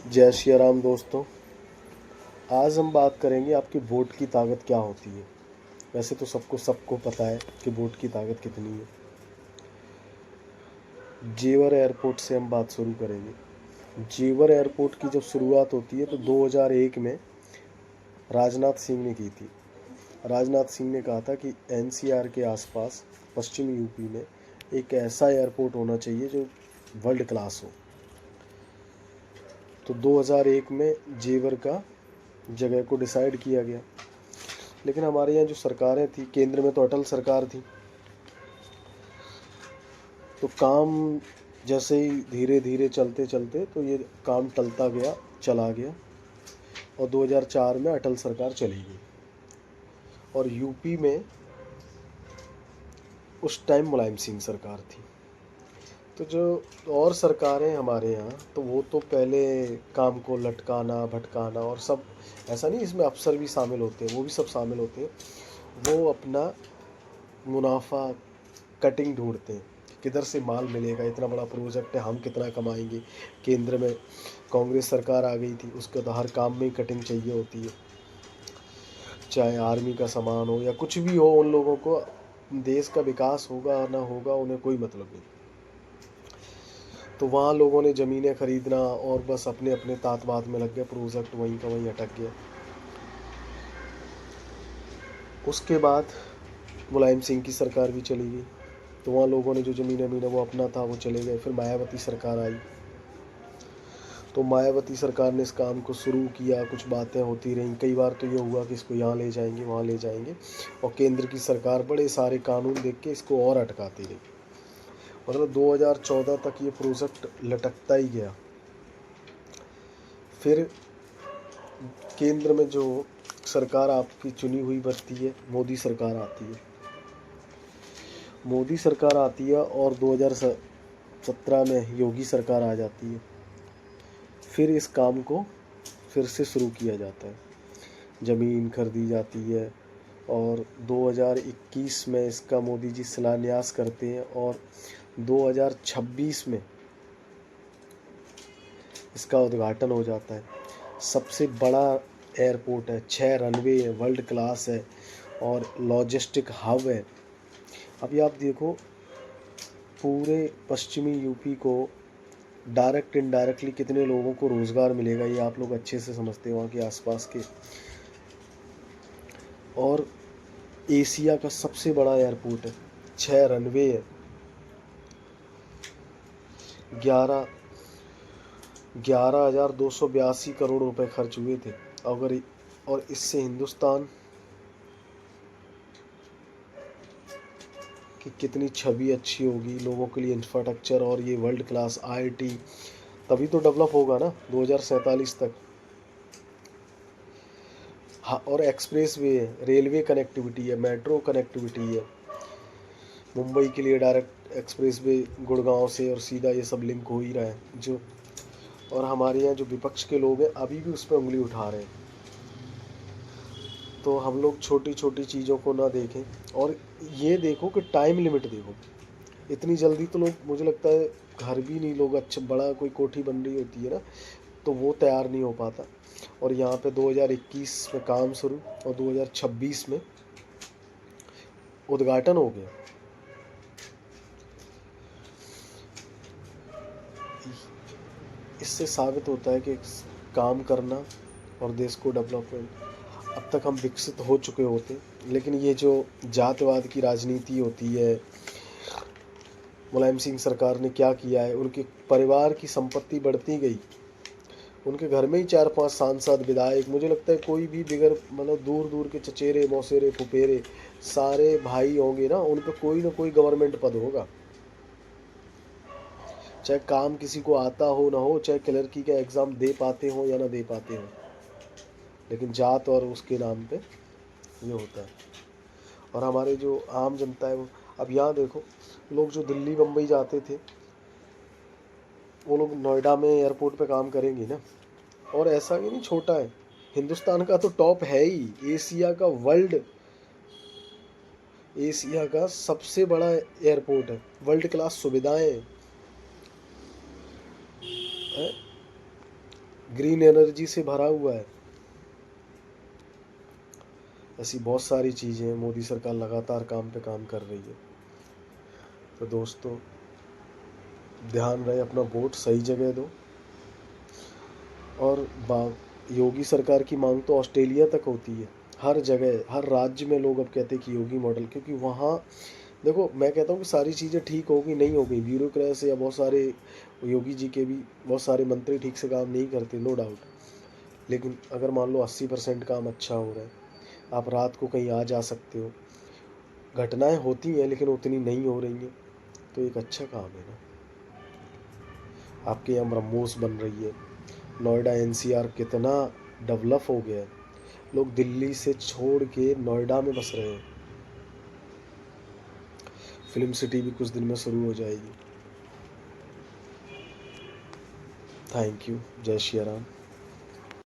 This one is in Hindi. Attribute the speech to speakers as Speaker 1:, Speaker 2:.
Speaker 1: जय श्री राम दोस्तों। आज हम बात करेंगे आपकी वोट की ताकत क्या होती है। वैसे तो सबको सबको पता है कि वोट की ताकत कितनी है। जेवर एयरपोर्ट से हम बात शुरू करेंगे। जेवर एयरपोर्ट की जब शुरुआत होती है तो 2001 में राजनाथ सिंह ने की थी। राजनाथ सिंह ने कहा था कि एनसीआर के आसपास पश्चिमी यूपी में एक ऐसा एयरपोर्ट होना चाहिए जो वर्ल्ड क्लास हो। तो 2001 में जेवर का जगह को डिसाइड किया गया। लेकिन हमारे यहाँ जो सरकारें थी, केंद्र में तो अटल सरकार थी, तो काम जैसे ही धीरे धीरे चलते चलते तो ये काम टलता गया, चला गया, और 2004 में अटल सरकार चली गई। और यूपी में उस टाइम मुलायम सिंह सरकार थी। तो जो और सरकारें हमारे यहाँ, तो वो तो पहले काम को लटकाना भटकाना और सब, ऐसा नहीं, इसमें अफसर भी शामिल होते हैं, वो भी सब शामिल होते हैं। वो अपना मुनाफा कटिंग ढूंढते हैं, किधर से माल मिलेगा, इतना बड़ा प्रोजेक्ट है, हम कितना कमाएंगे। केंद्र में कांग्रेस सरकार आ गई थी, उसके तो हर काम में ही कटिंग चाहिए होती है, चाहे आर्मी का सामान हो या कुछ भी हो। उन लोगों को देश का विकास होगा ना होगा उन्हें कोई मतलब नहीं। तो वहाँ लोगों ने ज़मीनें खरीदना और बस अपने अपने तात बात में लग गए, प्रोजेक्ट वहीं का वहीं अटक गया। उसके बाद मुलायम सिंह की सरकार भी चली गई, तो वहाँ लोगों ने जो ज़मीनें मीनें वो अपना था वो चले गए। फिर मायावती सरकार आई, तो मायावती सरकार ने इस काम को शुरू किया, कुछ बातें होती रहीं, कई बार तो ये हुआ कि इसको यहाँ ले जाएंगे वहाँ ले जाएंगे, और केंद्र की सरकार बड़े सारे कानून देख के इसको और अटकाती रही। मतलब 2014 तक ये प्रोजेक्ट लटकता ही गया। फिर केंद्र में जो सरकार आपकी चुनी हुई बनती है, मोदी सरकार आती है। मोदी सरकार आती है और 2017 में योगी सरकार आ जाती है। फिर इस काम को फिर से शुरू किया जाता है, ज़मीन खरीदी जाती है, और 2021 में इसका मोदी जी शिलान्यास करते हैं, और 2026 में इसका उद्घाटन हो जाता है। सबसे बड़ा एयरपोर्ट है, 6 रनवे है, वर्ल्ड क्लास है और लॉजिस्टिक हब है। अभी आप देखो, पूरे पश्चिमी यूपी को डायरेक्ट इनडायरेक्टली कितने लोगों को रोज़गार मिलेगा, ये आप लोग अच्छे से समझते हो, वहाँ के आसपास के। और एशिया का सबसे बड़ा एयरपोर्ट है, 6 रनवे है, 11,282 करोड़ रुपए खर्च हुए थे। अगर और इससे हिंदुस्तान की कितनी छवि अच्छी होगी, लोगों के लिए इंफ्रास्ट्रक्चर, और ये वर्ल्ड क्लास आईटी, तभी तो डेवलप होगा ना 2047 तक। हाँ, और एक्सप्रेस वे है, रेलवे कनेक्टिविटी है, मेट्रो कनेक्टिविटी है, मुंबई के लिए डायरेक्ट एक्सप्रेस वे गुड़गांव से, और सीधा ये सब लिंक हो ही रहा है जो। और हमारे यहाँ जो विपक्ष के लोग हैं अभी भी उस पर उंगली उठा रहे हैं। तो हम लोग छोटी छोटी चीज़ों को ना देखें, और ये देखो कि टाइम लिमिट देखो। इतनी जल्दी तो लोग, मुझे लगता है, घर भी नहीं, लोग अच्छा बड़ा कोई कोठी बन रही होती है ना, तो वो तैयार नहीं हो पाता। और यहाँ पे 2021 में काम शुरू और 2026 में उद्घाटन हो गया। इससे साबित होता है कि काम करना और देश को डेवलपमेंट, अब तक हम विकसित हो चुके होते। लेकिन ये जो जातवाद की राजनीति होती है, मुलायम सिंह सरकार ने क्या किया है, उनके परिवार की संपत्ति बढ़ती गई, उनके घर में ही 4-5 सांसद विधायक, मुझे लगता है कोई भी बिगर, मतलब दूर दूर के चचेरे मौसेरे फुफेरे सारे भाई होंगे ना, उन पर कोई ना कोई गवर्नमेंट पद होगा। चाहे काम किसी को आता हो ना हो, चाहे क्लर्की का एग्ज़ाम दे पाते हो या ना दे पाते हो, लेकिन जात और उसके नाम पे ये होता है। और हमारे जो आम जनता है वो, अब यहाँ देखो, लोग जो दिल्ली बम्बई जाते थे वो लोग नोएडा में एयरपोर्ट पे काम करेंगे ना। और ऐसा ही नहीं, छोटा है, हिंदुस्तान का तो टॉप है ही, एशिया का, वर्ल्ड, एशिया का सबसे बड़ा एयरपोर्ट है, वर्ल्ड क्लास सुविधाएं हैं। ग्रीन एनर्जी से भरा हुआ है। ऐसी बहुत सारी चीज़ें हैं, मोदी सरकार लगातार काम पे काम कर रही है। तो दोस्तों, ध्यान रहे, अपना वोट सही जगह दो। और योगी सरकार की मांग तो ऑस्ट्रेलिया तक होती है, हर जगह हर राज्य में लोग अब कहते हैं कि योगी मॉडल, क्योंकि वहाँ देखो, मैं कहता हूँ कि सारी चीज़ें ठीक होगी, नहीं हो गई, ब्यूरोक्रेसी या बहुत सारे योगी जी के भी बहुत सारे मंत्री ठीक से काम नहीं करते, नो डाउट। लेकिन अगर मान लो 80% काम अच्छा हो रहा है, आप रात को कहीं आ जा सकते हो, घटनाएं होती हैं लेकिन उतनी नहीं हो रही हैं, तो एक अच्छा काम है ना। आपके यहाँ ब्रह्मोस बन रही है, नोएडा एनसीआर कितना डेवलप हो गया है, लोग दिल्ली से छोड़ के नोएडा में बस रहे हैं। फिल्म सिटी भी कुछ दिन में शुरू हो जाएगी। Thank you. जय श्री राम।